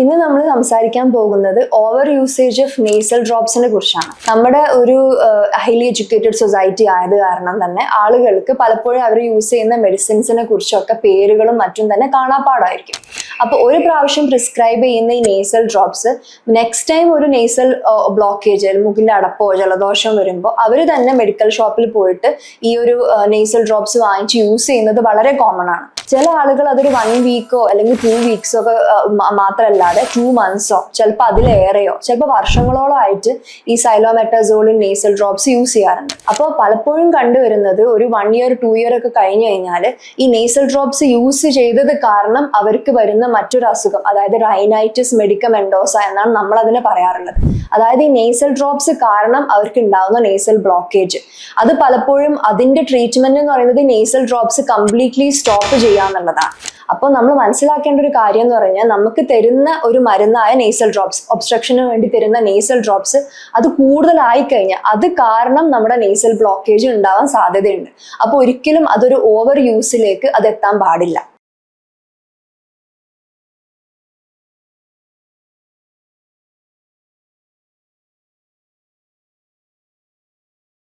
ഇന്ന് നമ്മൾ സംസാരിക്കാൻ പോകുന്നത് ഓവർ യൂസേജ് ഓഫ് നേസൽ ഡ്രോപ്സിനെ കുറിച്ചാണ്. നമ്മുടെ ഒരു ഹൈലി എഡ്യൂക്കേറ്റഡ് സൊസൈറ്റി ആയത് കാരണം തന്നെ ആളുകൾക്ക് പലപ്പോഴും അവർ യൂസ് ചെയ്യുന്ന മെഡിസിൻസിനെ കുറിച്ചൊക്കെ പേരുകളും മറ്റും തന്നെ കാണാപ്പാടായിരിക്കും. അപ്പോൾ ഒരു പ്രാവശ്യം പ്രിസ്ക്രൈബ് ചെയ്യുന്ന ഈ നേസൽ ഡ്രോപ്സ് നെക്സ്റ്റ് ടൈം ഒരു നേസൽ ബ്ലോക്കേജ്, മൂക്കിന്റെ അടപ്പോ ജലദോഷം വരുമ്പോൾ അവർ തന്നെ മെഡിക്കൽ ഷോപ്പിൽ പോയിട്ട് ഈ ഒരു നേസൽ ഡ്രോപ്സ് വാങ്ങിച്ച് യൂസ് ചെയ്യുന്നത് വളരെ കോമൺ ആണ്. ചില ആളുകൾ അതൊരു 1 വീക്കോ അല്ലെങ്കിൽ 2 വീക്സോ ഒക്കെ മാത്രമല്ലാതെ 2 മന്ത്സോ ചിലപ്പോൾ അതിലേറെയോ ചിലപ്പോൾ വർഷങ്ങളോളം ആയിട്ട് ഈ സൈലോമെറ്റാസോളിൻ നേസൽ ഡ്രോപ്സ് യൂസ് ചെയ്യാറുണ്ട്. അപ്പോൾ പലപ്പോഴും കണ്ടുവരുന്നത് ഒരു 1 ഇയർ 2 ഇയർ ഒക്കെ കഴിഞ്ഞു കഴിഞ്ഞാൽ ഈ നേസൽ ഡ്രോപ്സ് യൂസ് ചെയ്തത് കാരണം അവർക്ക് വരുന്ന മറ്റൊരു അസുഖം, അതായത് റൈനൈറ്റിസ് മെഡിക്കമെന്റോസ എന്നാണ് നമ്മൾ അതിനെ പറയാറുള്ളത്. അതായത് ഈ നേസൽ ഡ്രോപ്സ് കാരണം അവർക്ക് ഉണ്ടാവുന്ന നേസൽ ബ്ലോക്കേജ്, അത് പലപ്പോഴും അതിന്റെ ട്രീറ്റ്മെന്റ് എന്ന് പറയുന്നത് നേസൽ ഡ്രോപ്സ് കംപ്ലീറ്റ്ലി സ്റ്റോപ്പ് ചെയ്യാന്നുള്ളതാണ്. അപ്പോൾ നമ്മൾ മനസ്സിലാക്കേണ്ട ഒരു കാര്യം എന്ന് പറഞ്ഞാൽ നമുക്ക് തരുന്ന ഒരു മരുന്നായ നേസൽ ഡ്രോപ്സ്, ഒബ്സ്ട്രക്ഷന് വേണ്ടി തരുന്ന നേസൽ ഡ്രോപ്സ് അത് കൂടുതലായി കഴിഞ്ഞാൽ അത് കാരണം നമ്മുടെ നേസൽ ബ്ലോക്കേജ് ഉണ്ടാവാൻ സാധ്യതയുണ്ട്. അപ്പോൾ ഒരിക്കലും അതൊരു ഓവർ യൂസിലേക്ക് അത് എത്താൻ പാടില്ല.